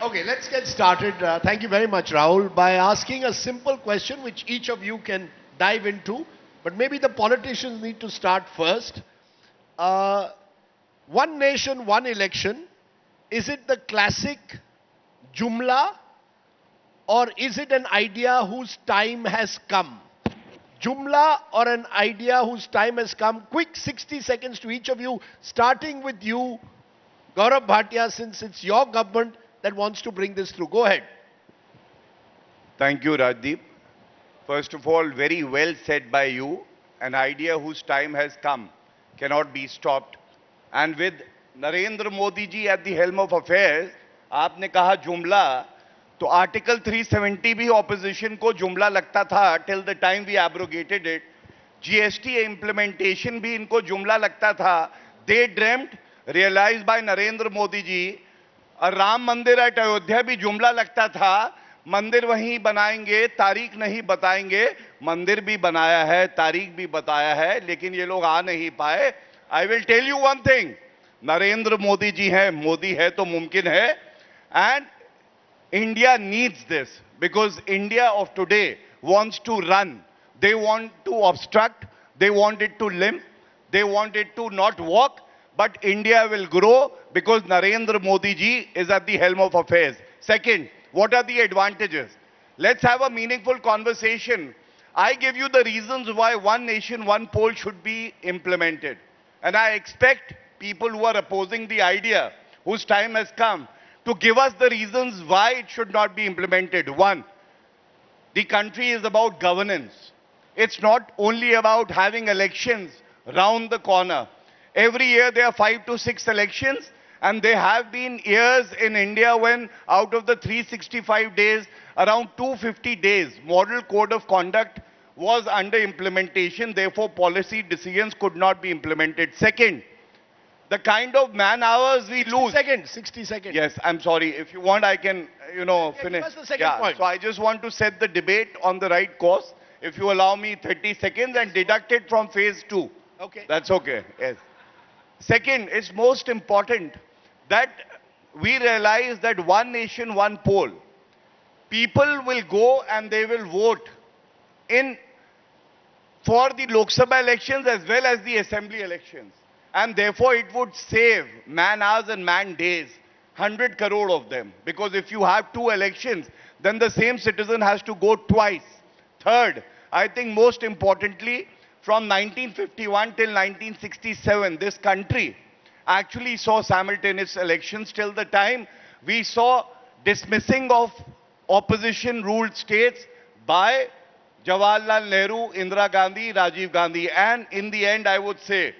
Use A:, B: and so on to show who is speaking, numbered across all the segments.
A: Okay, let's get started. Thank you very much, Rahul, by asking a simple question which each of you can dive into. But maybe the politicians need to start first. Uh, one nation, one election. Is it the classic Jumla, or is it an idea whose time has come? Jumla or an idea whose time has come? Quick 60 seconds to each of you, starting with you, Gaurav Bhatia, since it's your government that wants to bring this through. Go ahead.
B: Thank you, Rajdeep. First of all, very well said by you. An idea whose time has come cannot be stopped. And with Narendra Modi ji at the helm of affairs, आपने कहा जुमला, तो article 370 भी opposition को जुमला लगता था till the time we abrogated it. GST implementation भी इनको जुमला लगता था. They dreamt, realized by Narendra Modi ji. और राम मंदिर एट अयोध्या भी जुमला लगता था. मंदिर वहीं बनाएंगे, तारीख नहीं बताएंगे. मंदिर भी बनाया है, तारीख भी बताया है, लेकिन ये लोग आ नहीं पाए. I will tell you one thing, Narendra Modi ji हैं, मोदी है तो मुमकिन है. And India needs this because India of today wants to run. They want to obstruct, they want it to limp, they want it to not walk, but India will grow because Narendra Modi ji is at the helm of affairs. Second, what are the advantages? Let's have a meaningful conversation. I give you the reasons why one nation, one poll should be implemented. And I expect people who are opposing the idea, whose time has come, to give us the reasons why it should not be implemented. One, the country is about governance. It's not only about having elections round the corner. Every year there are 5 to 6 elections, and there have been years in India when out of the 365 days, around 250 days, model code of conduct was under implementation. Therefore, policy decisions could not be implemented. Second, the kind of man hours we lose.
A: 60 seconds.
B: Yes, I'm sorry. If you want, I can, finish.
A: Give us the second point.
B: So I just want to set the debate on the right course. If you allow me 30 seconds and deduct it from phase 2.
A: Okay.
B: That's okay. Yes. Second, it's most important that we realize that one nation, one poll. People will go and they will vote for the Lok Sabha elections as well as the Assembly elections. And therefore, it would save man hours and man days, 100 crore of them. Because if you have 2 elections, then the same citizen has to go twice. Third, I think most importantly, from 1951 till 1967, this country actually saw simultaneous elections till the time we saw dismissing of opposition-ruled states by Jawaharlal Nehru, Indira Gandhi, Rajiv Gandhi. And in the end, I would say,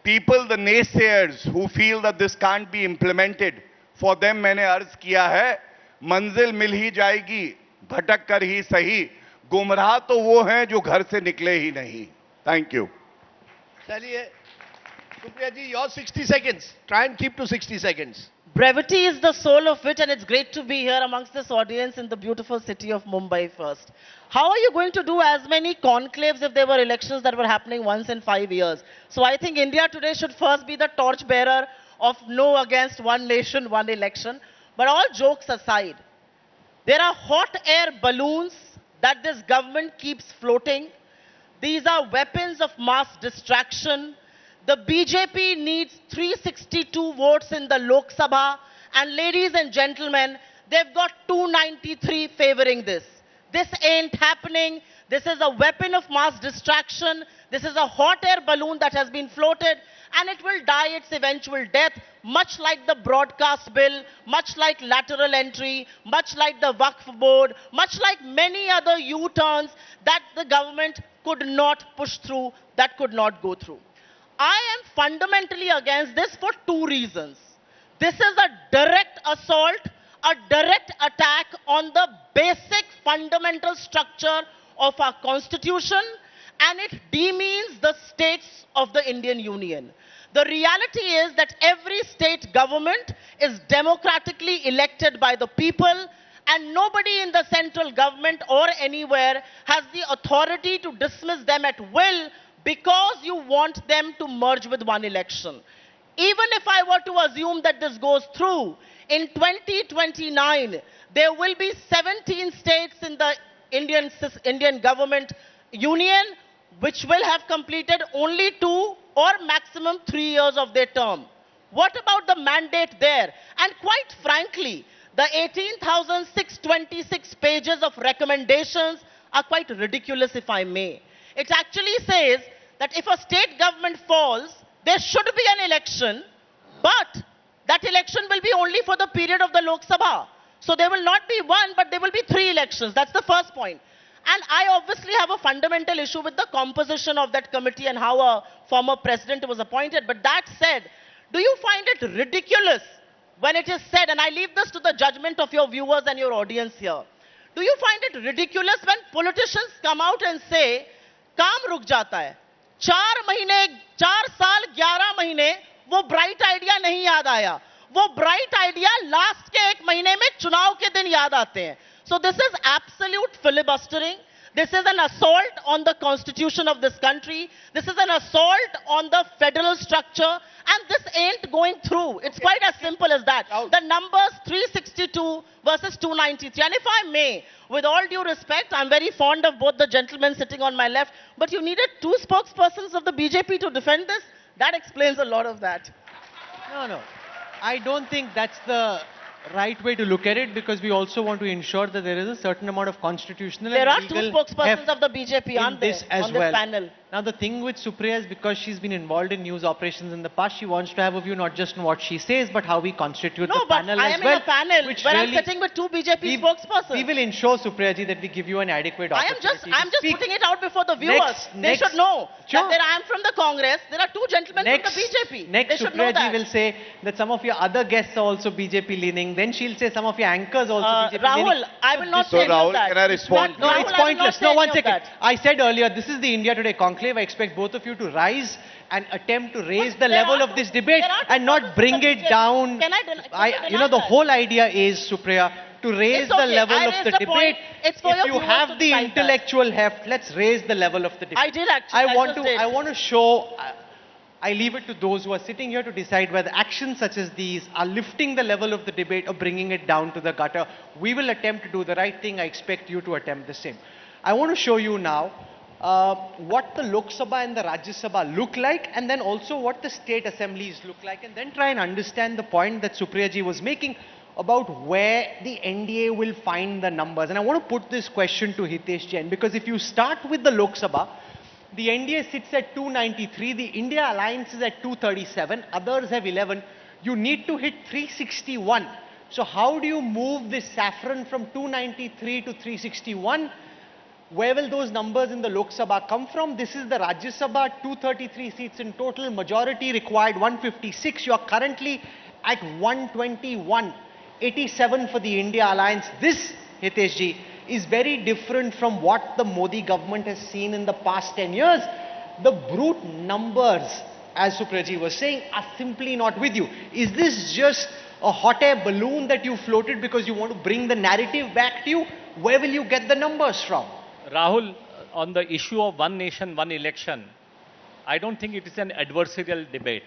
B: people, the naysayers who feel that this can't be implemented, for them मैंने अर्ज किया है, मंजिल मिल ही जाएगी, भटक कर ही सही, गुमराह तो वो हैं जो घर से निकले ही नहीं. Thank you.
A: Chaliye, Supriya ji, your 60 seconds. Try and keep to 60 seconds.
C: Brevity is the soul of it, and it's great to be here amongst this audience in the beautiful city of Mumbai first. How are you going to do as many conclaves if there were elections that were happening once in 5 years? So I think India today should first be the torchbearer of no against one nation, one election. But all jokes aside, there are hot air balloons that this government keeps floating. These are weapons of mass distraction. The BJP needs 362 votes in the Lok Sabha. And ladies and gentlemen, they've got 293 favoring this. This ain't happening. This is a weapon of mass distraction. This is a hot air balloon that has been floated, and it will die its eventual death, much like the broadcast bill, much like lateral entry, much like the Waqf board, much like many other U-turns that the government could not push through, that could not go through. I am fundamentally against this for 2 reasons. This is a direct assault, a direct attack on the basic fundamental structure of our constitution, and it demeans the states of the Indian Union. The reality is that every state government is democratically elected by the people, and nobody in the central government or anywhere has the authority to dismiss them at will because you want them to merge with one election. Even if I were to assume that this goes through, In 2029, there will be 17 states in the Indian government union which will have completed only 2 or maximum 3 years of their term. What about the mandate there? And quite frankly, the 18,626 pages of recommendations are quite ridiculous, if I may. It actually says that if a state government falls, there should be an election, but that election will be only for the period of the Lok Sabha. So there will not be one, but there will be 3 elections. That's the first point. And I obviously have a fundamental issue with the composition of that committee and how a former president was appointed. But that said, do you find it ridiculous when it is said, and I leave this to the judgment of your viewers and your audience here, do you find it ridiculous when politicians come out and say, काम रुक जाता है, 4 महीने, 4 साल, 11 महीने, वो bright idea नहीं याद आया, वो bright idea last के 1 महीने में चुनाव के दिन याद आते हैं. So this is absolute filibustering. This is an assault on the constitution of this country. This is an assault on the federal structure. And this ain't going through. It's quite as simple as that. The numbers 362 versus 293. And if I may, with all due respect, I'm very fond of both the gentlemen sitting on my left, but you needed 2 spokespersons of the BJP to defend this? That explains a lot of that.
D: No. I don't think that's the right way to look at it, because we also want to ensure that there is a certain amount of constitutional
C: There are
D: and
C: 2
D: legal
C: spokespersons
D: heft
C: of the BJP,
D: in
C: aren't there,
D: this as
C: on
D: well.
C: this panel?
D: Now the thing with Supriya is, because she's been involved in news operations in the past, she wants to have a view not just on what she says, but how we constitute
C: No,
D: the
C: but
D: panel
C: I
D: as
C: am
D: well.
C: in a panel
D: which
C: where
D: really
C: I'm sitting with 2 BJP spokespersons.
D: We will ensure, Supriya ji, that we give you an adequate
C: I'm
D: opportunity
C: just
D: to speak.
C: putting it out before the viewers. They
D: Next,
C: should know
D: sure.
C: that I am from the Congress. There are 2 gentlemen from the BJP.
D: Next,
C: they should know
D: Supriya ji
C: that.
D: will say that some of your other guests are also BJP leaning. Then she'll say some of your anchors also BJP
C: Rahul,
D: leaning.
C: I will not
B: So
C: say any of
B: Rahul,
C: that.
B: can I respond?
D: No,
C: Rahul,
D: it's
C: I will not
D: pointless.
C: say
D: No,
C: any
D: one
C: of
D: second.
C: that.
D: I said earlier, this is the India Today conclave. I expect both of you to rise and attempt to raise
C: But
D: the
C: there
D: level
C: are
D: of this debate
C: there are
D: and not bring it down.
C: Can I deny
D: You know, the
C: that?
D: whole idea is, Supriya, to raise
C: It's
D: the
C: okay.
D: level
C: I
D: of
C: raised
D: the
C: the
D: debate.
C: point. It's for
D: If
C: your
D: you
C: viewers
D: have
C: to
D: the
C: decide that.
D: intellectual heft, let's raise the level of the debate.
C: I did actually.
D: I want
C: just
D: to show. I leave it to those who are sitting here to decide whether actions such as these are lifting the level of the debate or bringing it down to the gutter. We will attempt to do the right thing. I expect you to attempt the same. I want to show you now what the Lok Sabha and the Rajya Sabha look like, and then also what the state assemblies look like, and then try and understand the point that Supriya ji was making about where the NDA will find the numbers. And I want to put this question to Hitesh Jain, because if you start with the Lok Sabha, the NDA sits at 293, the India Alliance is at 237, others have 11. You need to hit 361. So how do you move this saffron from 293 to 361? Where will those numbers in the Lok Sabha come from? This is the Rajya Sabha, 233 seats in total, majority required 156. You are currently at 121, 87 for the India Alliance. This, Hitesh ji, is very different from what the Modi government has seen in the past 10 years. The brute numbers, as Supriya ji was saying, are simply not with you. Is this just a hot air balloon that you floated because you want to bring the narrative back to you? Where will you get the numbers from?
E: Rahul, on the issue of one nation, one election, I don't think it is an adversarial debate.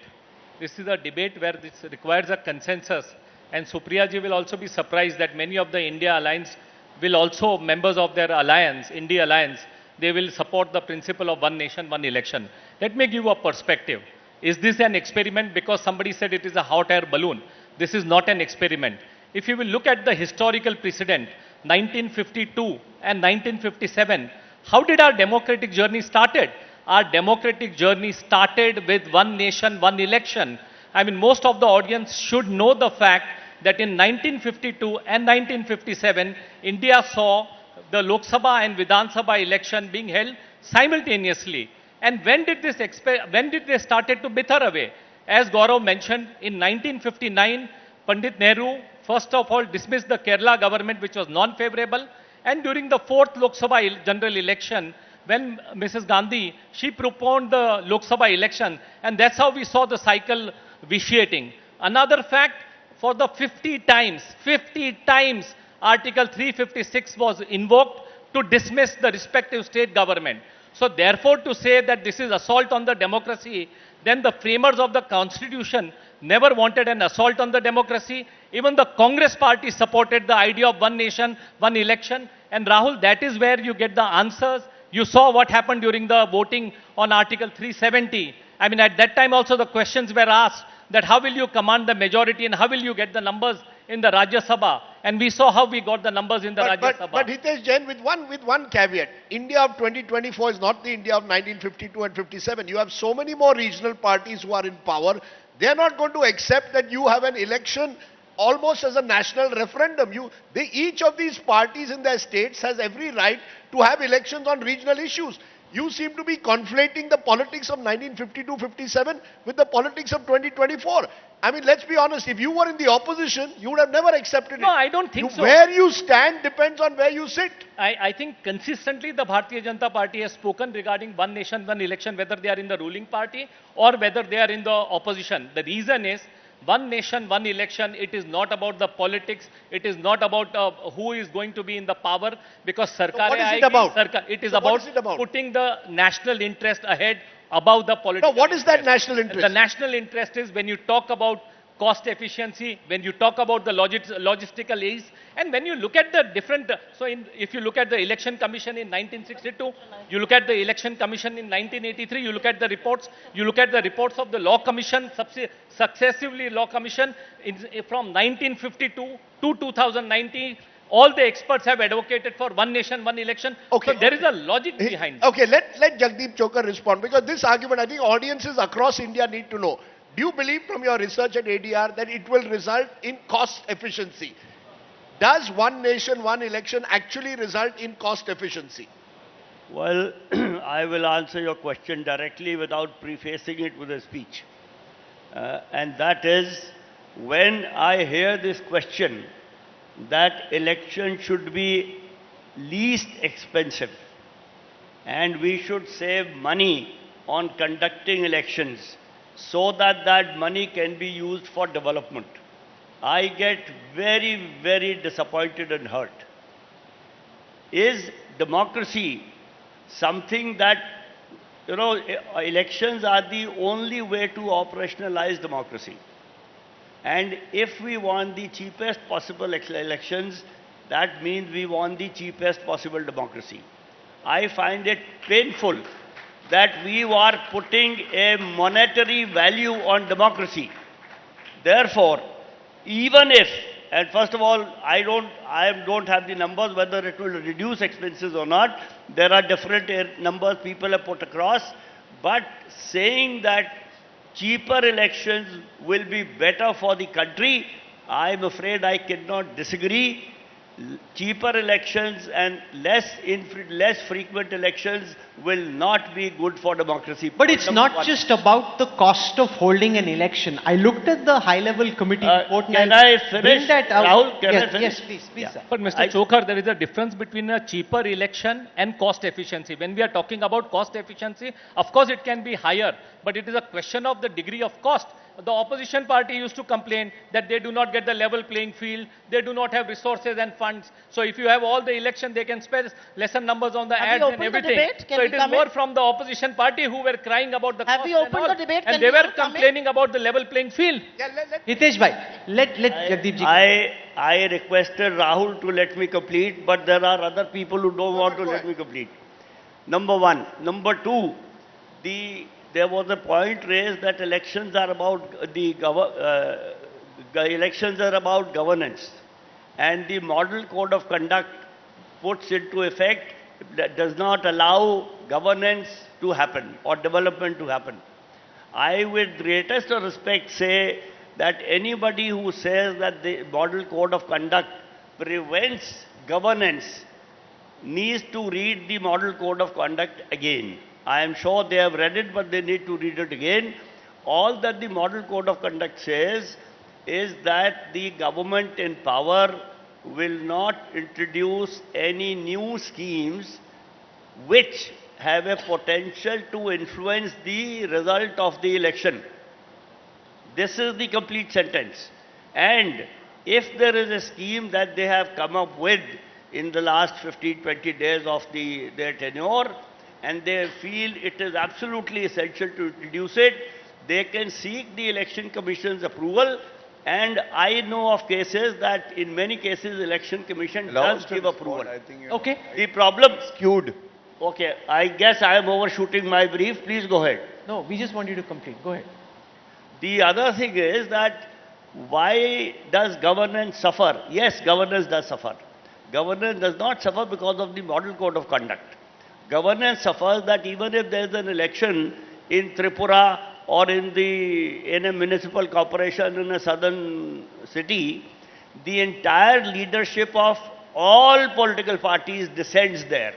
E: This is a debate where this requires a consensus, and Supriya ji will also be surprised that many of the India Alliance will also, members of their alliance, India Alliance, they will support the principle of one nation, one election. Let me give you a perspective. Is this an experiment? Because somebody said it is a hot air balloon. This is not an experiment. If you will look at the historical precedent, 1952 and 1957, how did our democratic journey started? Our democratic journey started with one nation, one election. I mean, most of the audience should know the fact that in 1952 and 1957, India saw the Lok Sabha and Vidhan Sabha election being held simultaneously. And when did they started to wither away? As Gaurav mentioned, in 1959, Pandit Nehru first of all dismissed the Kerala government, which was non-favorable, and during the 4th Lok Sabha general election, when Mrs. Gandhi, she proponed the Lok Sabha election, and that's how we saw the cycle vitiating. Another fact, for the 50 times, Article 356 was invoked to dismiss the respective state government. So therefore, to say that this is assault on the democracy, then the framers of the constitution never wanted an assault on the democracy. Even the Congress party supported the idea of one nation, one election. And Rahul, that is where you get the answers. You saw what happened during the voting on Article 370. I mean, at that time also the questions were asked that how will you command the majority and how will you get the numbers in the Rajya Sabha? And we saw how we got the numbers in the Rajya Sabha.
A: But Hitesh Jain, with one caveat, India of 2024 is not the India of 1952 and 57. You have so many more regional parties who are in power. They are not going to accept that you have an election almost as a national referendum. Each of these parties in their states has every right to have elections on regional issues. You seem to be conflating the politics of 1952-57 with the politics of 2024. I mean, let's be honest, if you were in the opposition, you would have never accepted it.
E: No, I don't think so.
A: Where you stand depends on where you sit.
E: I think consistently the Bharatiya Janata Party has spoken regarding one nation, one election, whether they are in the ruling party or whether they are in the opposition. The reason is, one nation, one election, it is not about the politics, it is not about who is going to be in the power, because Sarkar
A: what is it about?
E: It is
A: So what
E: about
A: is it about?
E: putting the national interest ahead above the political
A: No, what is that
E: interest.
A: national interest?
E: The national interest is when you talk about cost efficiency, when you talk about the logistical ease, and when you look at the different, if you look at the election commission in 1962, you look at the election commission in 1983, you look at the reports of the law commission, successively law commission from 1952 to 2019, all the experts have advocated for one nation, one election.
A: Okay.
E: So there is a logic behind it.
A: Okay, let Jagdeep Chokar respond, because this argument, I think audiences across India need to know. Do you believe from your research at ADR that it will result in cost efficiency? Does one nation, one election actually result in cost efficiency?
F: Well, I will answer your question directly without prefacing it with a speech. And that is, when I hear this question that election should be least expensive and we should save money on conducting elections so that that money can be used for development, I get very, very disappointed and hurt. Is democracy something that, elections are the only way to operationalize democracy? And if we want the cheapest possible elections, that means we want the cheapest possible democracy. I find it painful that we are putting a monetary value on democracy. Therefore, even if, and first of all, I don't have the numbers whether it will reduce expenses or not. There are different numbers people have put across. But saying that cheaper elections will be better for the country, I am afraid I cannot disagree. Cheaper elections and less frequent elections will not be good for democracy.
D: But it's not just about the cost of holding an election. I looked at the high-level committee report.
F: Can I finish?
D: Bring that out.
F: Rahul, can I
D: Yes,
F: finish?
D: yes, please,
F: Yeah.
D: sir.
E: But Mr. Chokar, there is a difference between a cheaper election and cost efficiency. When we are talking about cost efficiency, of course it can be higher, but it is a question of the degree of cost. The opposition party used to complain that they do not get the level playing field, they do not have resources and funds. So if you have all the election, they can spend lesser numbers on the
C: Have
E: ads
C: you
E: and
C: opened the
E: everything.
C: debate? Can
E: So
C: we
E: it is
C: come
E: more
C: in?
E: from the opposition party who were crying about the
C: Have
E: cost
C: we
E: and
C: opened
E: all,
C: the debate?
E: and
C: Can
E: they
C: we
E: were
C: all come in?
E: complaining about the level playing field.
D: Hitesh bhai, let Jagdeep ji.
F: I requested Rahul to let me complete, but there are other people who don't want to let me complete. Number one. Number two, there was a point raised that elections are about governance, and the model code of conduct puts into effect that does not allow governance to happen or development to happen. I, with greatest respect, say that anybody who says that the model code of conduct prevents governance needs to read the model code of conduct again. I am sure they have read it, but they need to read it again. All that the model code of conduct says is that the government in power will not introduce any new schemes which have a potential to influence the result of the election. This is the complete sentence. And if there is a scheme that they have come up with in the last 15-20 days of their tenure, and they feel it is absolutely essential to introduce it, they can seek the election commission's approval. And I know of cases that in many cases election commission does give approval.
B: I think you
D: Okay.
F: The problem,
B: skewed.
F: okay, I guess I am overshooting my brief. Please go ahead.
D: No, we just want you to complete. Go ahead.
F: The other thing is that why does governance suffer? Yes, governance does suffer. Governance does not suffer because of the model code of conduct. Governance suffers that even if there is an election in Tripura or in a municipal corporation in a southern city, the entire leadership of all political parties descends there.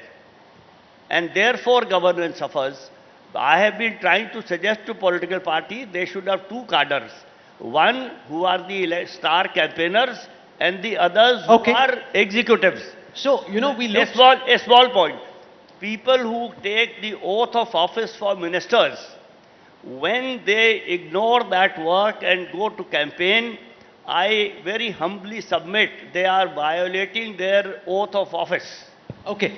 F: And therefore governance suffers. I have been trying to suggest to political parties they should have two cadres. One who are the star campaigners and the others who
D: Okay.
F: are executives.
D: So, you know, we
F: A
D: looked...
F: small point. People who take the oath of office for ministers, when they ignore that work and go to campaign, I very humbly submit they are violating their oath of office.
D: Okay.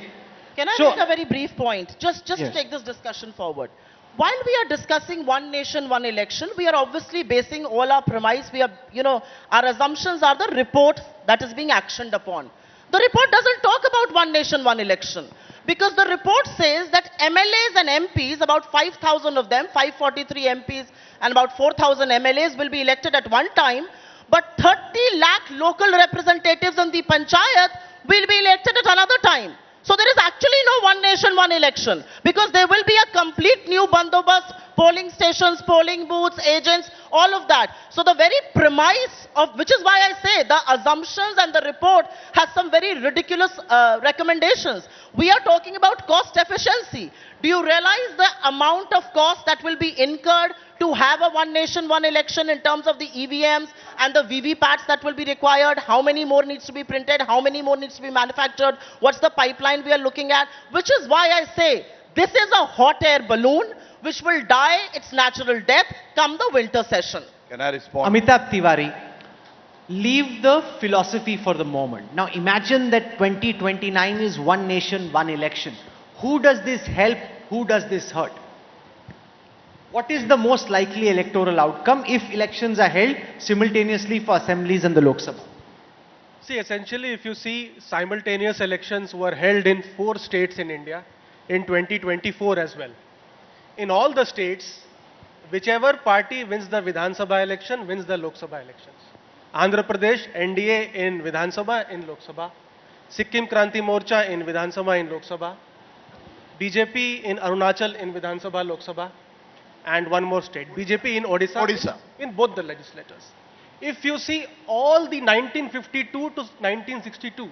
C: Can I
D: So-
C: make a very brief point? Just to
D: Yes.
C: take this discussion forward. While we are discussing one nation, one election, we are obviously basing all our premise, our assumptions are the report that is being actioned upon. The report doesn't talk about one nation, one election. Because the report says that MLAs and MPs, about 5,000 of them, 543 MPs and about 4,000 MLAs will be elected at one time, but 30 lakh local representatives in the panchayat will be elected at another time. So there is actually no one nation, one election, because there will be a complete new bandobast, polling stations, polling booths, agents, all of that. So the very premise of, which is why I say the assumptions and the report has some very ridiculous recommendations. We are talking about cost efficiency. Do you realize the amount of cost that will be incurred to have a one nation, one election in terms of the EVMs and the VVPATs that will be required? How many more needs to be printed? How many more needs to be manufactured? What's the pipeline we are looking at? Which is why I say this is a hot air balloon which will die its natural death come the winter session.
B: Can I respond?
D: Amitabh Tiwari, leave the philosophy for the moment. Now imagine that 2029 is one nation, one election. Who does this help? Who does this hurt? What is the most likely electoral outcome if elections are held simultaneously for assemblies and the Lok Sabha?
G: See, essentially, if you see, simultaneous elections were held in 4 states in India in 2024 as well. In all the states, whichever party wins the Vidhan Sabha election wins the Lok Sabha elections. Andhra Pradesh, NDA in Vidhan Sabha, in Lok Sabha. Sikkim Kranti Morcha in Vidhan Sabha, in Lok Sabha. BJP in Arunachal in Vidhan Sabha, Lok Sabha. And one more state, BJP in Odisha, in both the legislatures. If you see all the 1952 to 1962,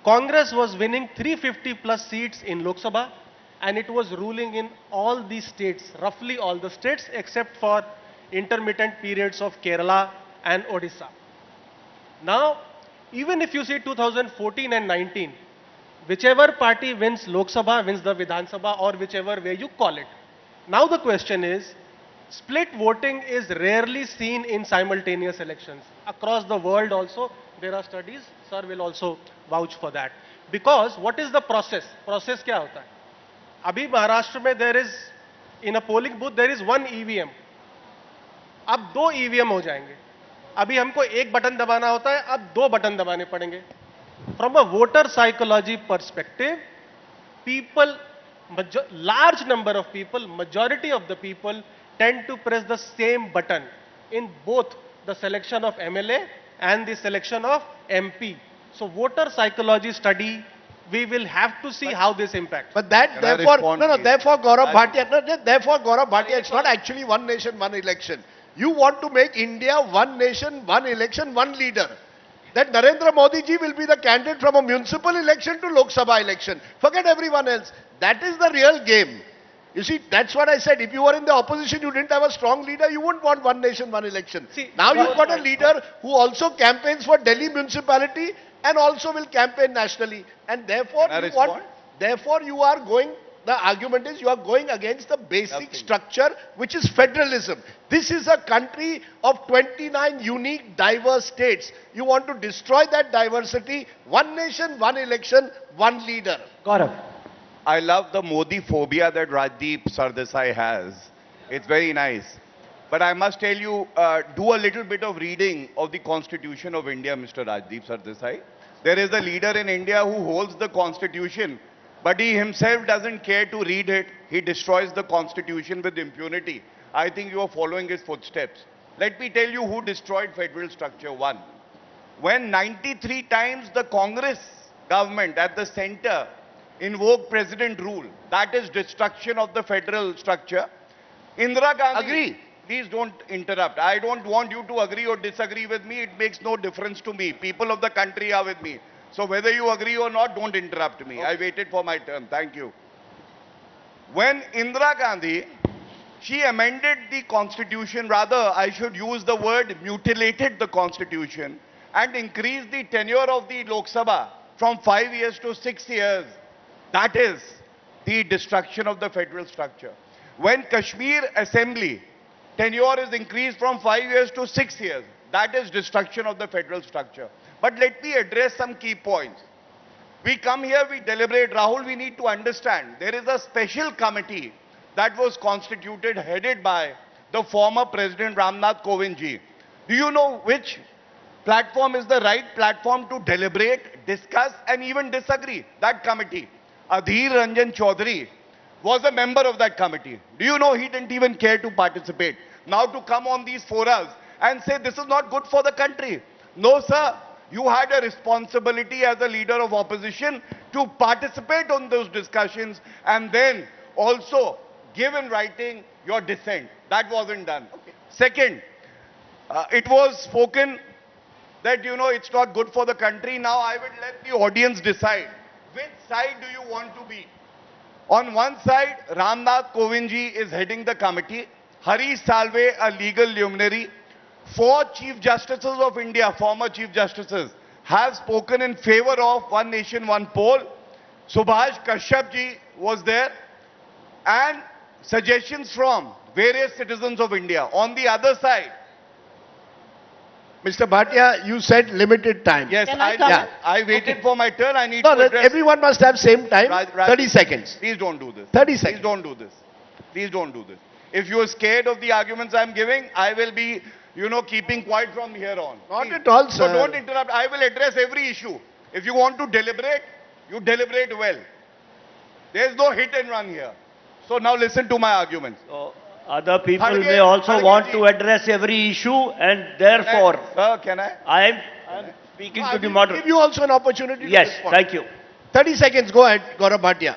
G: Congress was winning 350 plus seats in Lok Sabha, and it was ruling in all the states, roughly all the states, except for intermittent periods of Kerala and Odisha. Now, even if you see 2014 and 19, whichever party wins Lok Sabha, wins the Vidhan Sabha, or whichever way you call it. Now the question is, split voting is rarely seen in simultaneous elections. Across the world also, there are studies, sir will also vouch for that. Because what is the process? Process क्या होता है? अभी महाराष्ट्र में there is, in a polling booth there is one EVM. अब 2 EVM हो जाएंगे. अभी हमको एक बटन दबाना होता है, अब 2 बटन दबाने पड़ेंगे. From a voter psychology perspective, people, large number of people, majority of the people tend to press the same button in both the selection of MLA and the selection of MP. So voter psychology study, we will have to see how this impacts.
A: But that,
B: Can I
A: therefore,
B: respond,
A: no,
B: please?
A: therefore, Gaurav Bhatia, therefore, Gaurav Bhatia, it's not actually one nation, one election. You want to make India one nation, one election, one leader. That Narendra Modi ji will be the candidate from a municipal election to Lok Sabha election. Forget everyone else. That is the real game. You see, that's what I said. If you were in the opposition, you didn't have a strong leader, you wouldn't want one nation, one election.
G: See,
A: now you've got a leader who also campaigns for Delhi municipality and also will campaign nationally. And therefore,
B: Can I
A: you want,
B: respond?
A: therefore you are going, the argument is you are going against the basic structure, which is federalism. This is a country of 29 unique, diverse states. You want to destroy that diversity. One nation, one election, one leader.
D: Gaurav.
B: I love the Modi phobia that Rajdeep Sardesai has. It's very nice. But I must tell you, do a little bit of reading of the Constitution of India, Mr. Rajdeep Sardesai. There is a leader in India who holds the Constitution, but he himself doesn't care to read it. He destroys the Constitution with impunity. I think you are following his footsteps. Let me tell you who destroyed federal structure. One, when 93 times the Congress government at the center invoked president rule, that is destruction of the federal structure. Indira Gandhi.
A: Agree.
B: Please don't interrupt. I don't want you to agree or disagree with me. It makes no difference to me. People of the country are with me. So whether you agree or not, don't interrupt me. I waited for my turn. Thank you. When Indira Gandhi, she amended the constitution, rather I should use the word mutilated the constitution and increased the tenure of the Lok Sabha from 5 years to 6 years. That is the destruction of the federal structure. When Kashmir Assembly tenure is increased from 5 years to 6 years, that is destruction of the federal structure. But let me address some key points. We come here, we deliberate. Rahul, we need to understand, there is a special committee that was constituted, headed by the former President Ramnath Kovind ji. Do you know which platform is the right platform to deliberate, discuss and even disagree? That committee. Adhir Ranjan Chaudhary was a member of that committee. Do you know he didn't even care to participate? Now to come on these forums and say this is not good for the country. No, sir. You had a responsibility as a leader of opposition to participate on those discussions and then also give in writing your dissent. That wasn't done. Okay. Second, it was spoken that, you know, it's not good for the country. Now I will let the audience decide. Which side do you want to be? On one side, Ramnath Kovind ji is heading the committee. Harish Salve, a legal luminary. 4 Chief Justices of India, former Chief Justices, have spoken in favor of one nation, one poll. Subhash Kashyap ji was there. And suggestions from various citizens of India. On the other side,
A: Mr. Bhatia, you said limited time.
B: yes,
C: Can I come in?
B: I waited for my turn. I need
A: No,
B: to address...
A: everyone must have same time.
B: Raj-
A: 30 seconds.
B: Please don't do this.
A: 30
B: Please
A: seconds.
B: don't do this. Please don't do this. If you are scared of the arguments I'm giving, I will be, you know, keeping quiet from here on.
A: Not
B: Please.
A: at all,
B: So
A: sir.
B: don't interrupt. I will address every issue. If you want to deliberate, you deliberate well. There is no hit and run here. So now listen to my arguments.
F: So other people
B: Kharge-
F: may also
B: Kharge
F: want
B: ji.
F: to address every issue, and therefore,
B: Sir, can I?
F: I am speaking
A: I
F: to the
A: will
F: moderator.
A: give you also an opportunity to
F: Yes,
A: respond.
F: thank you.
A: 30 seconds. Go ahead, Gaurav Bhatia.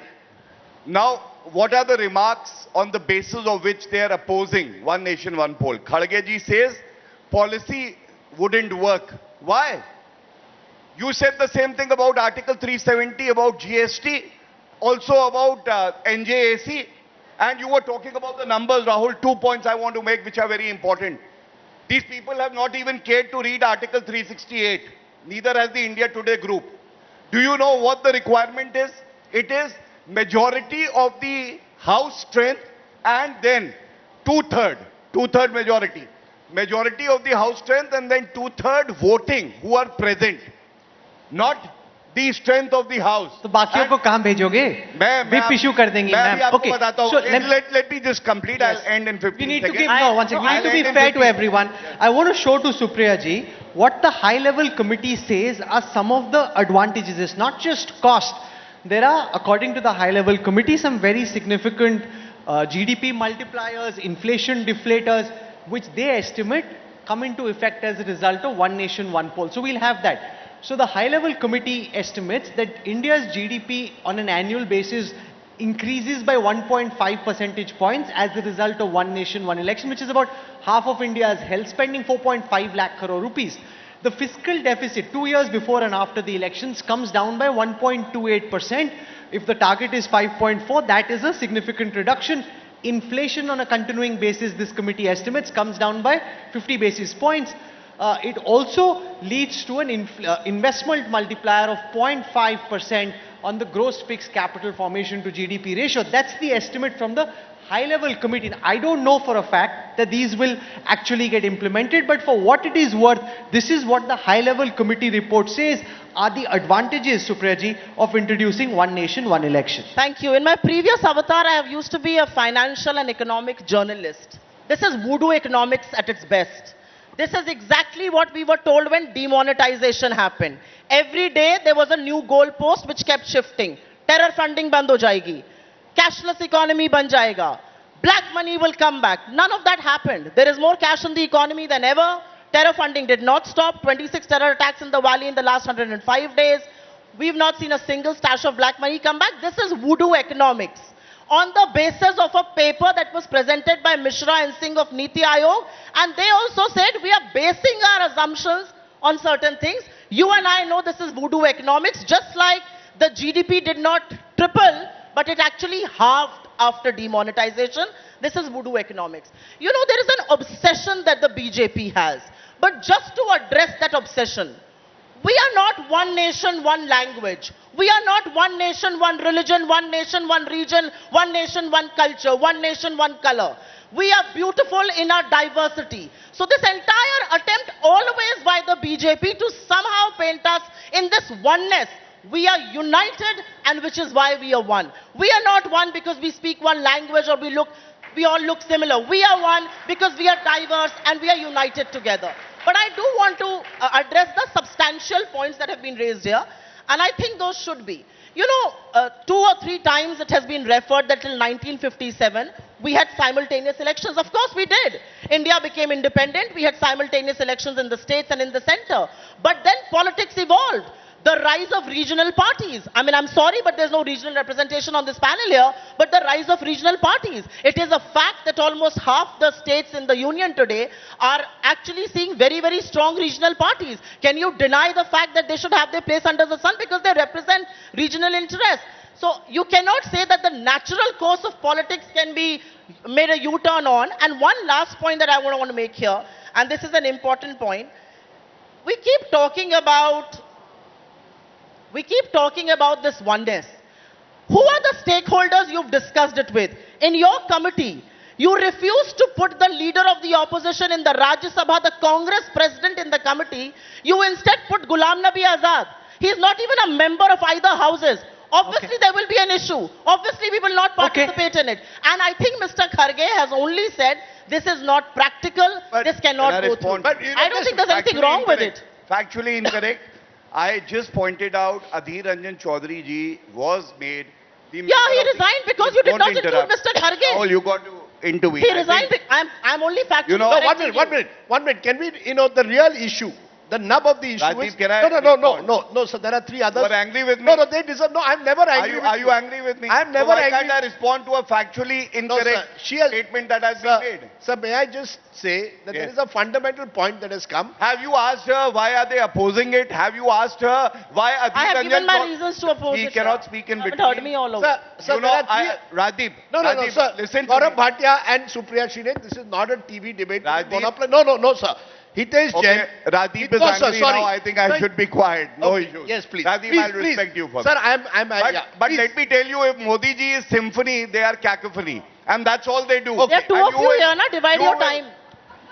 B: Now, what are the remarks on the basis of which they are opposing one nation, one poll? Kharge ji says policy wouldn't work. Why? You said the same thing about Article 370, about GST, also about NJAC, and you were talking about the numbers, Rahul. 2 points I want to make which are very important. These people have not even cared to read Article 368. Neither has the India Today group. Do you know what the requirement is? It is majority of the House strength and then two-third majority. Majority of the House strength and then two-third voting who are present. Not the strength of the House.
D: तो बाकियों
B: And
D: को कहाँ भेजोगे? Whip issue कर देंगी,
B: मैं भी
D: ma'am.
B: आपको
D: Okay.
B: बताता हूँ.
D: So
B: let me just complete.
D: Yes.
B: I'll end in 15
D: We need to
B: seconds.
D: give, no, one second. We need to be fair to everyone. I want to show to Supriya ji what the high level committee says are some of the advantages. It's not just cost. There are, according to the high level committee, some very significant GDP multipliers, inflation deflators, which they estimate come into effect as a result of one nation, one poll. So we'll have that. So the high level committee estimates that India's GDP on an annual basis increases by 1.5 percentage points as a result of one nation, one election, which is about half of India's health spending, 4.5 lakh crore rupees. The fiscal deficit 2 years before and after the elections comes down by 1.28%. If the target is 5.4, that is a significant reduction. Inflation on a continuing basis, this committee estimates, comes down by 50 basis points. It also leads to an investment multiplier of 0.5% on the gross fixed capital formation to GDP ratio. That's the estimate from the high level committee. I don't know for a fact that these will actually get implemented, but for what it is worth, this is what the high level committee report says are the advantages, Supriya ji, of introducing one nation, one election.
C: Thank you. In my previous avatar, I have used to be a financial and economic journalist. This is voodoo economics at its best. This is exactly what we were told when demonetization happened. Every day there was a new goalpost which kept shifting. Terror funding band ho jayegi. Cashless economy ban jayega. Black money will come back. None of that happened. There is more cash in the economy than ever. Terror funding did not stop. 26 terror attacks in the valley in the last 105 days. We've not seen a single stash of black money come back. This is voodoo economics. On the basis of a paper that was presented by Mishra and Singh of Niti Aayog, and they also said we are basing our assumptions on certain things. You and I know this is voodoo economics, just like the GDP did not triple, but it actually halved after demonetization. This is voodoo economics. You know, there is an obsession that the BJP has. But just to address that obsession, we are not one nation, one language. We are not one nation, one religion, one nation, one region, one nation, one culture, one nation, one color. We are beautiful in our diversity. So this entire attempt always by the BJP to somehow paint us in this oneness. We are united, and which is why we are one. We are not one because we speak one language or we all look similar. We are one because we are diverse and we are united together. But I do want to address the substantial points that have been raised here, and I think those should be. You know, 2 or 3 times it has been referred that till 1957, we had simultaneous elections. Of course we did. India became independent. We had simultaneous elections in the states and in the center. But then politics evolved. The rise of regional parties. I mean, I'm sorry, but there's no regional representation on this panel here, but the rise of regional parties. It is a fact that almost half the states in the union today are actually seeing very, very strong regional parties. Can you deny the fact that they should have their place under the sun because they represent regional interests? So you cannot say that the natural course of politics can be made a U-turn on. And one last point that I want to make here, and this is an important point. We keep talking about this oneness. Who are the stakeholders you've discussed it with? In your committee, you refused to put the leader of the opposition in the Rajya Sabha, the Congress president in the committee. You instead put Ghulam Nabi Azad. He is not even a member of either houses. Obviously, there will be an issue. Obviously, we will not participate in it. And I think Mr. Kharge has only said this is not practical, this cannot go through.
B: But
C: I don't think there's anything wrong with it.
B: Factually incorrect. I just pointed out Adhir Ranjan Chaudhary ji was made the
C: Yeah, he resigned because you did not include Mr. Kharge.
B: Oh, you got to intervene.
C: He resigned. I'm only factually
B: You know,
A: One minute. Can we, the real issue, the nub of the issue
B: Rajiv,
A: is...
B: can I
A: No, sir, there are 3 others.
B: You are angry with me?
A: No, they deserve... No, I'm never angry with you.
B: Are you angry with me?
A: I'm never
B: why
A: angry.
B: can't I respond to a factually incorrect statement that has been made?
A: Sir, may I just say that there is a fundamental point that has come.
B: Have you asked her why are they opposing it? Have you asked her why Adhir
C: I have
B: Ranjan
C: given my reasons to oppose
B: He
C: it.
B: cannot speak in
C: You haven't
B: between.
C: heard me all over.
A: Sir,
B: You know, Radip,
A: No, sir.
B: listen to
A: Gaurav
B: me.
A: Bhatia and Supriya Shinde, this is not a TV debate.
B: Rajiv.
A: No, sir. Hitesh Jain.
B: Radip is angry now. I think I should be quiet. No issues.
A: Yes, please.
B: Radip, I'll respect you for
A: Sir,
B: that. But let me tell you, if Modi ji is symphony, they are cacophony. And that's all they do.
C: There are 2 of you here, na? Divide your time.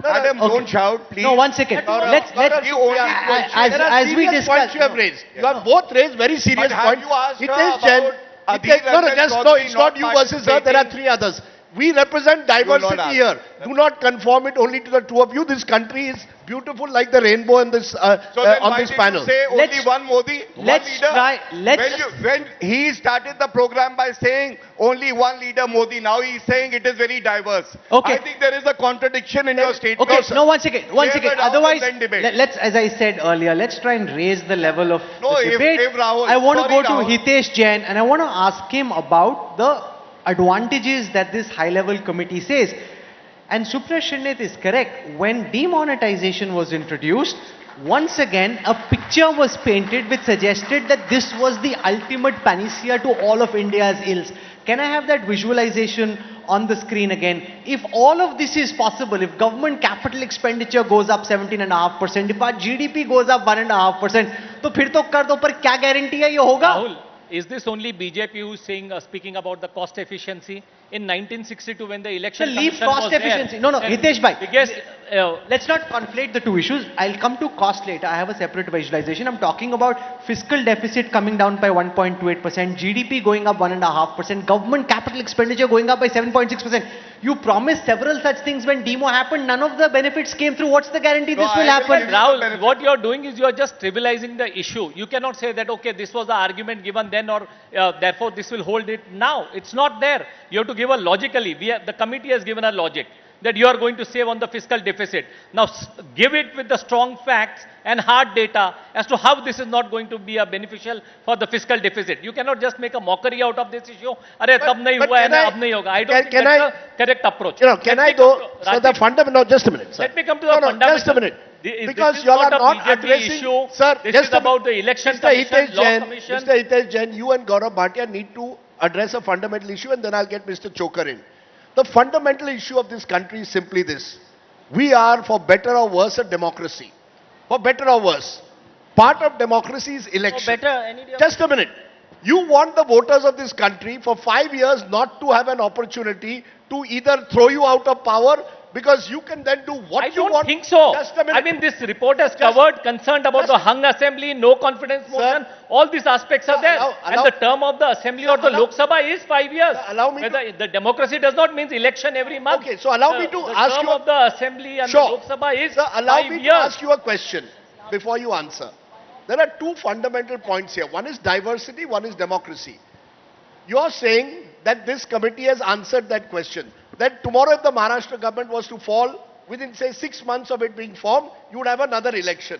B: Madam, don't shout, please.
H: No, 1 second. Let's as we discussed.
A: You have raised. You have both raised very serious
B: But have
A: points.
B: you asked her
A: Hitesh Jain.
B: about Adhir Ranjan Chaudhary
A: It's not you versus her. There are
B: participating?
A: 3 others. We represent diversity
B: ask.
A: here. Do not conform it only to the 2 of you. This country is beautiful like the rainbow in this,
B: So then
A: on
B: why
A: this
B: did
A: panel.
B: you say only one Modi, one
H: let's
B: leader?
H: try- let's-
B: When he started the program by saying only one leader Modi, now he is saying it is very diverse.
H: Okay.
B: I think there is a contradiction in your statement.
H: Okay, no, 1 second.
B: Clear it out
H: Otherwise,
B: and then debate.
H: let's, as I said earlier, let's try and raise the level of
B: No,
H: the debate.
B: if Rahul-
H: I want to
B: sorry,
H: go to
B: Rahul.
H: Hitesh Jain and I want to ask him about the advantages that this high-level committee says. And Supriya Shinde is correct. When demonetization was introduced, once again, a picture was painted which suggested that this was the ultimate panacea to all of India's ills. Can I have that visualization on the screen again? If all of this is possible, if government capital expenditure goes up 17.5%, if our GDP goes up 1.5%, तो फिर तो कर दो, पर क्या guarantee है ये होगा?
E: Rahul, is this only BJP who is speaking about the cost efficiency? In 1962, when the election
H: leave
E: commission
H: cost
E: was there,
H: efficiency. No,
E: and
H: Hitesh bhai.
E: biggest,
H: Let's not conflate the 2 issues. I'll come to cost later. I have a separate visualization. I'm talking about fiscal deficit coming down by 1.28%, GDP going up 1.5%, government capital expenditure going up by 7.6%. You promised several such things when demo happened. None of the benefits came through. What's the guarantee this will happen?
E: Rahul, what you are doing is you are just trivializing the issue. You cannot say that, okay, this was the argument given then or therefore this will hold it now. It's not there. You have to give a logically. The committee has given a logic that you are going to save on the fiscal deficit. Now, give it with the strong facts and hard data as to how this is not going to be beneficial for the fiscal deficit. You cannot just make a mockery out of this issue. Arey, tab nahi hua hai, ab nahi hoga. I don't think that's the correct approach.
A: You know, can I go? So the fundamental, no, just a minute, sir.
E: Let me come to the fundamental.
A: Just a minute. Because
E: this
A: you all are
E: a
A: not
E: BJP
A: addressing,
E: issue.
A: Sir,
E: this
A: just
E: is about the election commission, law commission.
A: Mr. Hitesh Jain, you and Gaurav Bhatia need to address a fundamental issue and then I'll get Mr. Choker in. The fundamental issue of this country is simply this. We are, for better or worse, a democracy. For better or worse. Part of democracy is election.
C: For better, any day of-
A: Just a minute. You want the voters of this country for 5 years not to have an opportunity to either throw you out of power because you can then do what
E: I
A: you
E: don't
A: want.
E: think so.
A: Just a minute.
E: I mean, this report has covered concerned about the hung assembly, no confidence motion, all these aspects are there. And the term of the assembly or the Lok Sabha is 5 years.
A: Allow me
E: Whether the democracy does not mean election every month.
A: Okay, so allow me to ask
E: The term
A: you
E: of the assembly and the Lok Sabha is
A: Sir, allow
E: 5
A: me
E: years.
A: to ask you a question before you answer. There are two fundamental points here. One is diversity, one is democracy. You are saying that this committee has answered that question. That tomorrow if the Maharashtra government was to fall, within say 6 months of it being formed, you would have another election.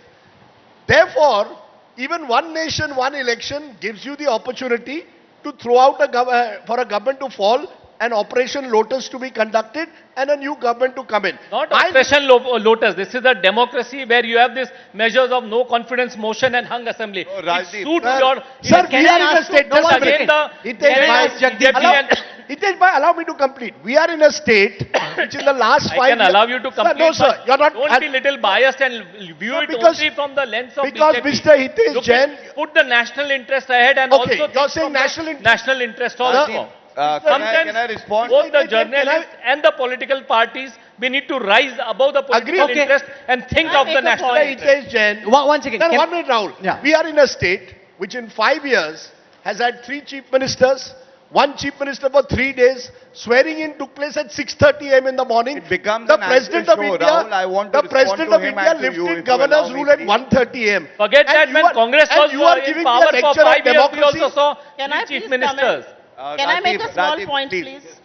A: Therefore, even one nation, one election gives you the opportunity to throw out for a government to fall, an Operation Lotus to be conducted and a new government to come in.
E: Not Operation Lotus. This is a democracy where you have these measures of no confidence motion and hung assembly.
B: No,
E: It
B: Rajdeep,
E: suits
A: sir,
E: your...
A: Sir,
H: Can
A: we
H: I
A: are in a
H: ask-
A: state.
H: no,
A: Just
H: one
A: a minute.
H: second.
A: Hitesh bhai, allow me to complete. We are in a state which in the last 5
E: I
A: years...
E: can allow you to complete,
A: Sir, no, sir,
E: but
A: you're not...
E: don't be little biased and view
A: Sir,
E: it
A: because-
E: only from the lens of
A: because
E: BJP.
A: Mr. Hitesh
E: Look,
A: Jain-
E: put the national interest ahead and
A: Okay,
E: also
A: you're
E: think
A: saying
E: from the
A: national interest-
E: national interest also.
B: Can I respond?
E: Both the
A: Can I-
E: journalists and the political parties, we need to rise above the political
A: Agreed. Okay.
E: interest and think
C: Can I
E: of the
C: make a
E: national
C: point?
E: interest.
A: Hitesh Jain...
H: One second.
A: Sir,
H: Can-
A: 1 minute, Rahul.
H: Yeah.
A: We are in a state which in 5 years has had 3 chief ministers, 1 chief minister for 3 days. Swearing in took place at 6:30 a.m. in the morning.
B: It becomes
A: the
B: an
A: president
B: anti
A: of
B: show,
A: India,
B: Rahul. I want to
A: the
B: respond
A: president
B: to
A: of
B: him
A: India
B: and to you,
A: lifted
B: if you allow
A: governor's
B: me,
A: rule at
B: please.
A: 1:30 a.m.
E: Forget
A: And
E: that
A: you
E: when
A: are-
E: Congress
A: and
E: was
A: you are
E: in
A: giving me
E: power
A: a
E: for
A: lecture
E: 5
A: of
E: years, we
A: democracy.
E: also saw
C: Can
E: 3
C: I
E: chief
C: please
E: ministers.
C: Can I make a small
B: Rajdeep,
C: point,
B: please.
C: please?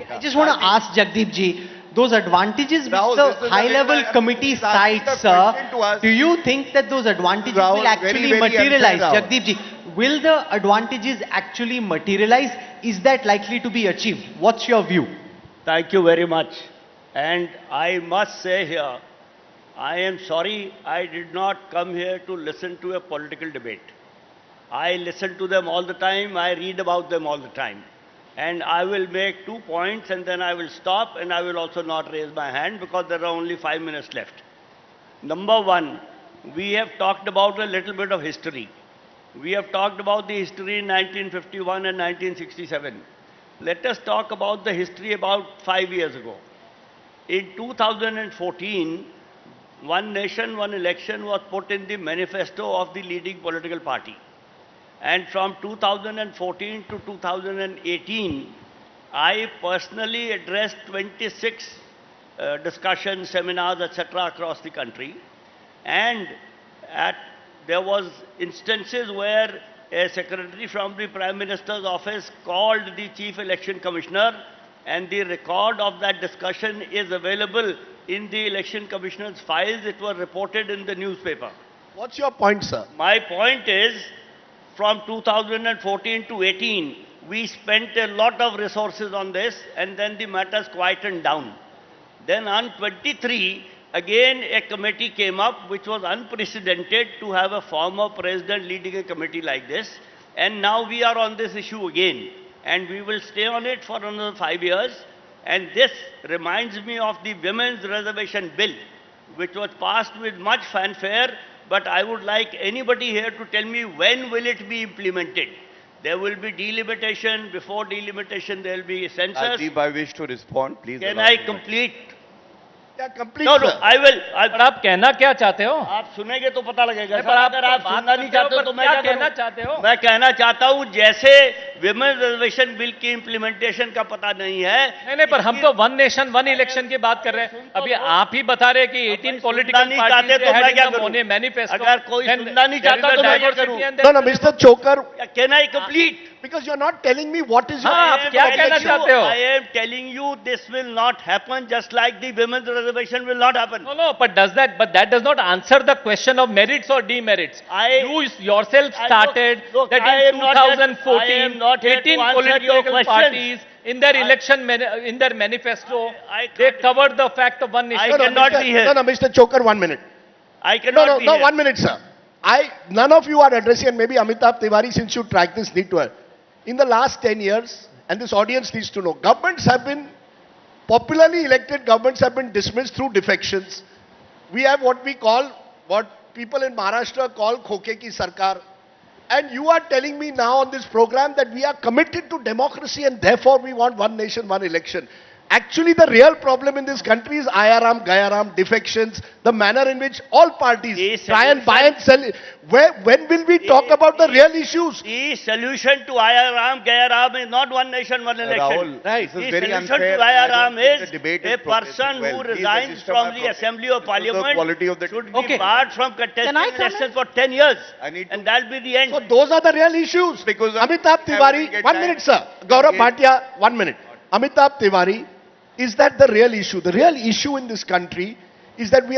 H: I just want to ask Jagdeep ji, those advantages which
B: Rahul,
H: the
B: this is
H: high level
B: again,
H: committee
B: he's asking
H: cites,
B: the question to us.
H: do you think that those advantages
B: Rahul,
H: will
B: very,
H: actually
B: very
H: materialize?
B: unfair, Rahul.
H: Jagdeep ji, will the advantages actually materialize? Is that likely to be achieved? What's your view?
F: Thank you very much. And I must say here, I am sorry I did not come here to listen to a political debate. I listen to them all the time, I read about them all the time. And I will make 2 points and then I will stop and I will also not raise my hand because there are only 5 minutes left. Number one, we have talked about a little bit of history. We have talked about the history in 1951 and 1967. Let us talk about the history about 5 years ago. In 2014, one nation, one election was put in the manifesto of the leading political party. And from 2014 to 2018, I personally addressed 26 discussions, seminars, etc. across the country. And there was instances where a secretary from the Prime Minister's office called the Chief Election Commissioner, and the record of that discussion is available in the Election Commissioner's files. It was reported in the newspaper.
A: What's your point, sir?
F: My point is, from 2014 to 18, we spent a lot of resources on this, and then the matters quietened down. Then on 23, again a committee came up which was unprecedented to have a former president leading a committee like this. And now we are on this issue again. And we will stay on it for another 5 years. And this reminds me of the Women's Reservation Bill, which was passed with much fanfare. But I would like anybody here to tell me when will it be implemented. There will be delimitation. Before delimitation, there will be census.
B: Rajdeep, I wish to respond. Please
F: Can
B: allow
F: I
B: me.
F: complete?
A: Yeah, complete,
F: No, no,
A: sir.
F: I will.
E: पर आप कहना क्या चाहते हो?
F: आप सुनेंगे तो पता लगेगा।
E: पर
F: सर, अगर आप
E: बात
F: सुनना नहीं
E: करते हो,
F: चाहते
E: पर
F: तो मैं
E: क्या
F: क्या
E: कहना
F: करूं?
E: चाहते हो?
F: मैं कहना चाहता हूं जैसे विमेन रिजर्वेशन बिल की इम्प्लीमेंटेशन का पता नहीं है।
E: नहीं, पर हम तो वन नेशन वन इलेक्शन की बात कर रहे हैं। अभी आप ही बता रहे कि 18 पॉलिटिकल
F: नहीं चाहते तो मैं क्या करूं?
E: मैनिफेस्टो।
F: अगर कोई सुनना नहीं चाहता तो मैं क्या करूं?
A: No, Mr. Choker,
F: Can I complete?
A: because you're not telling me what is your...
E: हाँ, आप क्या कहना चाहते हो?
F: I am telling you this will not happen, just like the women's reservation will not happen.
E: No, but that does not answer the question of merits or demerits. You yourself started that in 2014, 18 political parties in their election, in their manifesto, they covered the fact of one nation.
F: I cannot be here.
A: No, Mr. Choker, 1 minute.
F: I cannot be
A: No,
F: here.
A: 1 minute, sir. None of you are addressing, and maybe Amitabh Tiwari, since you track this, need to... In the last 10 years, and this audience needs to know, governments have been, popularly elected governments have been dismissed through defections. We have what we call, what people in Maharashtra call Khoke ki Sarkar. And you are telling me now on this program that we are committed to democracy and therefore we want one nation, one election. Actually, the real problem in this country is IRM, Gayaram, defections, the manner in which all parties try and buy and sell. When will we talk about the real issues?
F: The solution to IRM, Gayaram is not one nation, one election.
B: Rahul, right.
F: The solution to IRM is a person who resigns from the Assembly or Parliament should be barred from contesting elections for 10 years. And that'll be the end.
A: So those are the real issues.
B: Because
A: Amitabh Tiwari, 1 minute, sir. Gaurav Bhatia, 1 minute. Amitabh Tiwari, is that the real issue? The real issue in this country is that we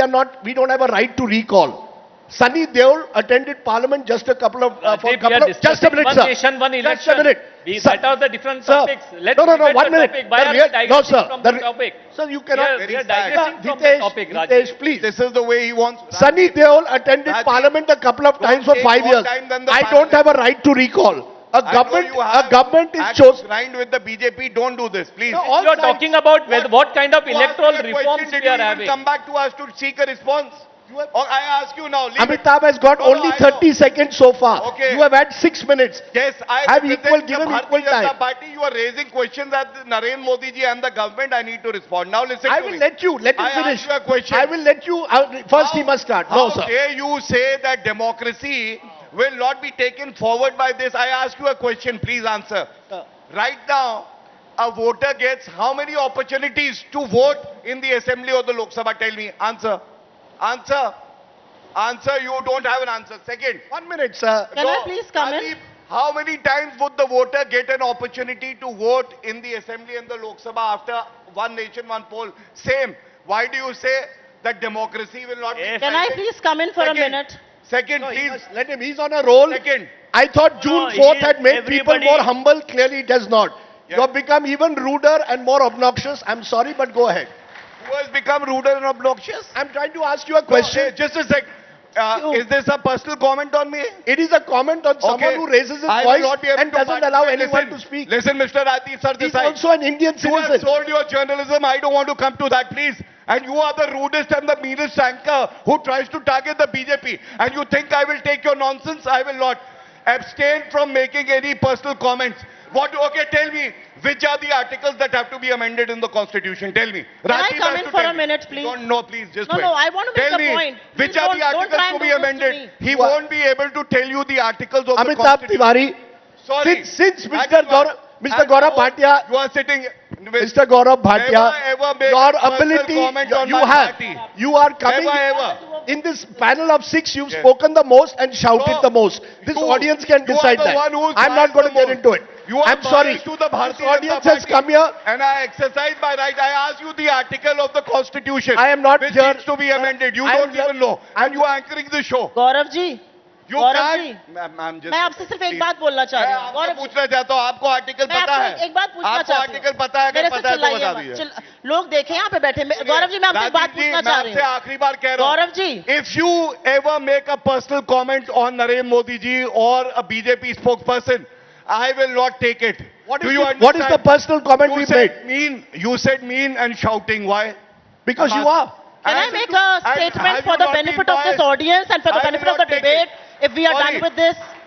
A: don't have a right to recall. Sunny Deol attended Parliament just a couple of, just a minute,
E: one
A: sir.
E: nation, one election.
A: Just a minute.
E: That are the different
A: Sir,
E: topics. Let's
A: no, 1
E: the
A: minute.
E: topic. Why are we digressing from the topic?
A: Sir, you cannot.
E: We are digressing from the topic, Raj.
A: Hitesh, please.
B: This is the way he wants.
A: Sunny Deol attended Parliament a couple of times for 5 years. I don't have a right to recall. A government is chosen.
B: Aligned with the BJP, don't do this, please.
A: No,
E: You are talking about what kind of electoral reforms we are having.
B: Come back to us to seek a response. Or I ask you now.
A: Amitabh has got only 30 seconds so far.
B: Okay.
A: You have had 6 minutes.
B: Yes, I
A: have
B: represent
A: given
B: the
A: equal
B: Bharatiya
A: time.
B: Janata Party. You are raising questions at Narendra Modi ji and the government. I need to respond. Now listen
A: I
B: to
A: will
B: me.
A: let you. Let him
B: I
A: finish.
B: ask you a question.
A: I will let you. First, he must start. No, sir.
B: How dare you say that democracy will not be taken forward by this? I ask you a question. Please answer. Right now, a voter gets how many opportunities to vote in the Assembly or the Lok Sabha? Tell me. Answer. Answer. Answer. You don't have an answer. Second.
A: 1 minute, sir.
C: Can I please come in?
B: Radeep, how many times would the voter get an opportunity to vote in the Assembly and the Lok Sabha after one nation, one poll? Same. Why do you say that democracy will not be...
C: Can I please come in for a
B: Second.
C: minute?
B: Second,
A: No,
B: please.
A: let him. He's on a roll.
B: Second.
A: I thought June 4th had made people
F: everybody-
A: more humble. Clearly, it has not.
B: Yeah.
A: You have become even ruder and more obnoxious. I'm sorry, but go ahead.
B: Who has become ruder and obnoxious?
A: I'm trying to ask you a question.
B: Hey, just a sec. Is this a personal comment on me?
A: It is a comment on someone who raises his
B: I will
A: voice
B: not be able
A: and
B: to
A: doesn't allow
B: participate.
A: anyone
B: Listen,
A: to speak.
B: Listen, Mr. Rathi, sir,
A: He's
B: this side.
A: also an Indian
B: You have
A: citizen.
B: sold your journalism. I don't want to come to that, please. And you are the rudest and the meanest anchor who tries to target the BJP. And you think I will take your nonsense? I will not. Abstain from making any personal comments. Okay, tell me, which are the articles that have to be amended in the Constitution? Tell me.
C: Can I
B: Rajiv
C: come
B: has
C: in
B: to
C: for
B: tell
C: a
B: me.
C: minute, please?
B: No, please, just
C: No,
B: wait.
C: no, I want to make
B: Tell
C: a
B: me,
C: point.
B: which
C: Please
B: are the
C: don't
B: articles
C: try and
B: to be
C: do this to
B: amended?
C: me.
B: He won't be able to tell you the articles of the
A: Amitabh
B: Constitution.
A: Tiwari,
B: Sorry.
A: since
B: That
A: Mr.
B: is why-
A: Mr. Gaurav Bhatia,
B: You are sitting with...
A: Mr. Gaurav Bhatia,
B: ever make
A: your
B: a personal
A: ability,
B: comment on
A: you
B: my
A: have.
B: party.
A: You are coming
B: Ever.
A: in this panel of 6. You've
B: Yes.
A: spoken the most and shouted
B: So,
A: the most. This
B: you-
A: audience can
B: you are
A: decide
B: the
A: that.
B: one who's
A: I'm not
B: biased
A: going to
B: the
A: get
B: most.
A: into it.
B: You are
A: I'm sorry.
B: biased to the Bharatiya
A: This audience
B: Janata
A: has
B: Party.
A: come here.
B: And I exercise my right. I ask you the article of the Constitution.
A: I am not
B: which
A: here.
B: needs to be amended. You
A: I am
B: don't even know. And you are anchoring the show.
C: Gaurav ji
B: You
C: Gaurav ji
B: can't... I'm just...
C: मैं आपसे सिर्फ एक
B: please.
C: बात बोलना चाह रही
B: मैं
C: हूँ
B: आपसे
C: गौरव जी,
B: पूछना चाहता हूँ, आपको आर्टिकल
C: मैं
B: पता
C: आपसे
B: है?
C: एक बात पूछना
B: आपको
C: चाहती
B: आर्टिकल
C: हूँ
B: पता है?
C: मेरे
B: अगर
C: से
B: पता है तो
C: चिल्लाइए
B: बता
C: मत।
B: दीजिए।
C: लोग देखें यहाँ पे बैठे गौरव जी मैं आपसे एक बात
B: राजीव जी,
C: पूछना
B: मैं
C: चाह रही
B: आपसे
C: हूँ
B: आखिरी बार कह रहा हूँ।
C: Gaurav ji
B: If you ever make a personal comment on Narendra Modi ji or a BJP spokesperson, I will not take it. Do you understand?
A: What is the personal comment
B: You
A: we
B: said
A: made?
B: mean. You said mean and shouting. Why?
A: Because you are.
C: can I make a statement for the benefit of this audience and for the benefit of the debate if we are done with this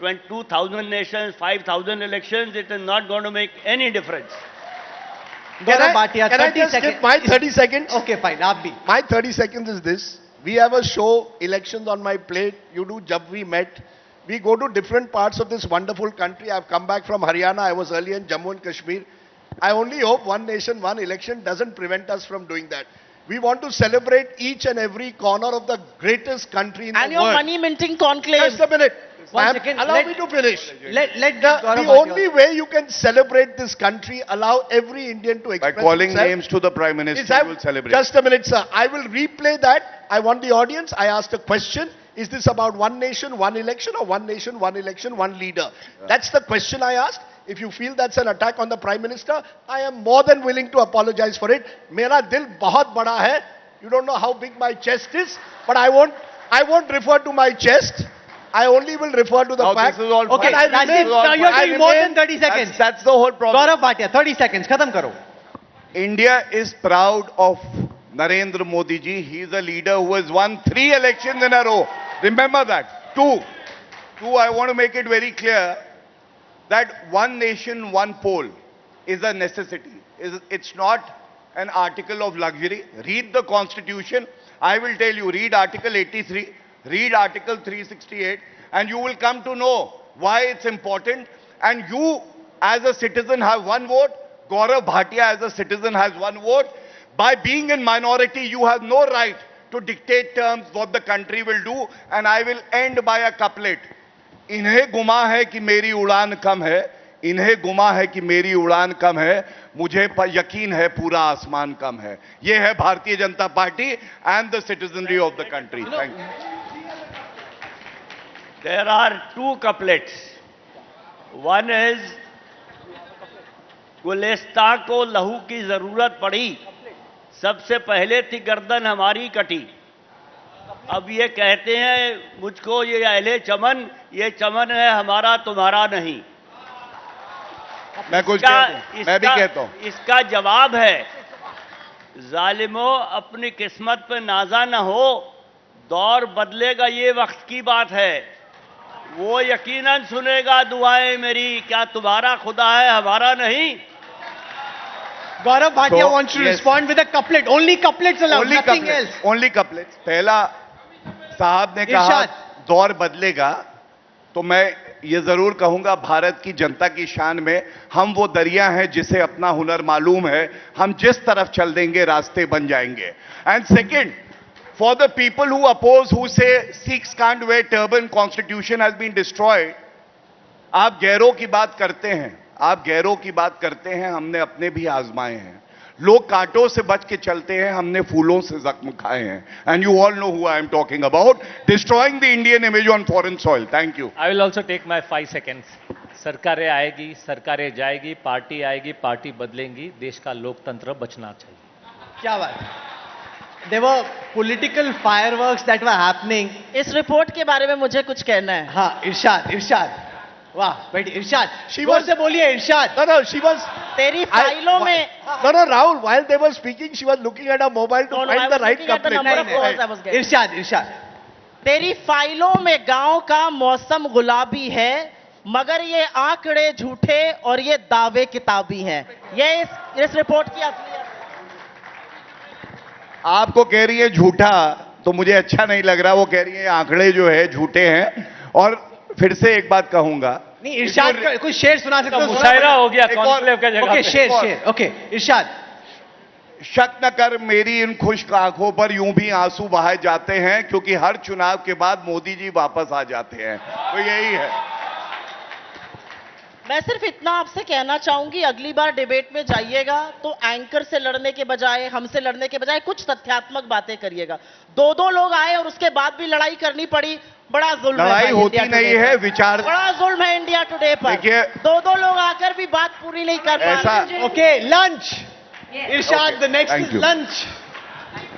F: 2,000 nations, 5,000 elections, it is not going to make any difference.
H: Gaurav Bhatia,
A: can I
H: 30
A: just
H: seconds.
A: give my 30 seconds?
H: Okay, fine. Aap bhi.
A: My 30 seconds is this. We have a show, Elections on My Plate. You do Jab We Met. We go to different parts of this wonderful country. I've come back from Haryana. I was earlier in Jammu and Kashmir. I only hope one nation, one election doesn't prevent us from doing that. We want to celebrate each and every corner of the greatest country in
C: And
A: the
C: your
A: world.
C: money minting conclave.
A: Just a minute.
H: One
A: Ma'am,
H: second.
A: allow me to finish.
H: Let
A: The only way you can celebrate this country, allow every Indian to
B: By
A: express
B: calling
A: himself,
B: names to the Prime
A: is
B: Minister,
A: have-
B: you will celebrate.
A: Just a minute, sir. I will replay that. I want the audience. I asked a question. Is this about one nation, one election, or one nation, one election, one leader? That's the question I asked. If you feel that's an attack on the Prime Minister, I am more than willing to apologize for it. Mera dil bahut bada hai. You don't know how big my chest is, but I won't refer to my chest. I only will refer to the
B: Now,
A: fact.
B: this is all
H: Okay,
A: that I
H: Rajiv,
A: remain-
H: now you're
A: I
H: doing more
A: remain-
H: than 30 seconds.
B: That's the whole problem.
H: Gaurav Bhatia, 30 seconds. Khatam karo.
B: India is proud of Narendra Modi ji. He is a leader who has won 3 elections in a row. Remember that. Two, I want to make it very clear that one nation, one poll is a necessity. It's not an article of luxury. Read the constitution. I will tell you, read Article 83, read Article 368, and you will come to know why it's important. And you, as a citizen, have one vote. Gaurav Bhatia, as a citizen, has one vote. By being in minority, you have no right to dictate terms what the country will do. And I will end by a couplet. इन्हें गुमा है कि मेरी उड़ान कम है, इन्हें गुमा है कि मेरी उड़ान कम है, मुझे यकीन है पूरा आसमान कम है. ये है Bharatiya Janata party and the citizenry of the country. Thank you.
F: There are 2 couplets. One is, गुलिस्ता को लहू की जरूरत पड़ी, सबसे पहले थी गर्दन हमारी कटी. अब ये कहते हैं मुझको ये अहले चमन, ये चमन है हमारा तुम्हारा नहीं.
B: मैं कुछ कह दूं, मैं भी कहता हूं.
F: इसका जवाब है, जालिमों अपनी किस्मत पे नाजा न हो, दौर बदलेगा ये वक्त की बात है. वो यकीनन सुनेगा दुआएं मेरी, क्या तुम्हारा खुदा है हमारा नहीं.
H: Gaurav Bhatia
B: So,
H: wants to
B: yes.
H: respond with a couplet. Only couplets allowed, nothing else.
B: Only couplets. पहला साहब ने कहा
H: इरशाद.
B: दौर बदलेगा, तो मैं ये जरूर कहूंगा भारत की जनता की शान में हम वो दरिया हैं जिसे अपना हुनर मालूम है, हम जिस तरफ चल देंगे रास्ते बन जाएंगे. And second, for the people who oppose, who say Sikhs can't wear turban, constitution has been destroyed, आप गैरों की बात करते हैं, आप गैरों की बात करते हैं, हमने अपने भी आजमाए हैं. लोग कांटों से बच के चलते हैं, हमने फूलों से जख्म खाए हैं. And you all know who I am talking about. Destroying the Indian image on foreign soil. Thank you.
E: I will also take my 5 seconds. सरकारें आएगी, सरकारें जाएगी, पार्टी आएगी, पार्टी बदलेंगी, देश का लोकतंत्र बचना चाहिए.
H: क्या बात. There were political fireworks that were happening.
C: इस रिपोर्ट के बारे में मुझे कुछ कहना है.
H: हाँ, इरशाद. वाह, बेटी इरशाद.
A: She
H: जोर
A: was-
H: से बोलिए इरशाद.
A: No, she was...
C: तेरी फाइलों में
A: No, Rahul, while they were speaking, she was looking at her mobile to
C: No, I
A: find the
C: was
A: right
C: looking at the
A: couplet.
C: number of calls I was getting.
H: इरशाद.
C: तेरी फाइलों में गांव का मौसम गुलाबी है, मगर ये आंकड़े झूठे और ये दावे किताबी हैं. ये इस रिपोर्ट की असलियत.
B: आपको कह रही है झूठा, तो मुझे अच्छा नहीं लग रहा. वो कह रही है आंकड़े जो है झूठे हैं. और फिर से एक बात कहूंगा,
H: नहीं, इरशाद का कुछ शेर सुना सकते हो?
E: मुशायरा हो गया
B: एक और-
E: कॉन्क्लेव के जगह
H: ओके,
E: पे.
H: शेर. ओके, इरशाद.
B: शक न कर मेरी इन खुश्क आंखों पर यूं भी आंसू बहाए जाते हैं, क्योंकि हर चुनाव के बाद मोदी जी वापस आ जाते हैं. तो यही है.
C: मैं सिर्फ इतना आपसे कहना चाहूंगी, अगली बार डिबेट में जाइएगा तो एंकर से लड़ने के बजाय, हमसे लड़ने के बजाय कुछ तथ्यात्मक बातें करिएगा. 2 लोग आए और उसके बाद भी लड़ाई करनी पड़ी. बड़ा जुल्म है
B: लड़ाई
C: भाई
B: होती
C: इंडिया
B: नहीं
C: टुडे
B: है,
C: पर.
B: विचार.
C: बड़ा जुल्म है इंडिया टुडे पर.
B: देखिए,
C: 2 लोग आकर भी बात पूरी नहीं कर पा
B: ऐसा-
C: रहे.
H: Okay, lunch. Irshad,
B: Okay,
H: the next
B: thank
H: is
B: you.
H: Lunch.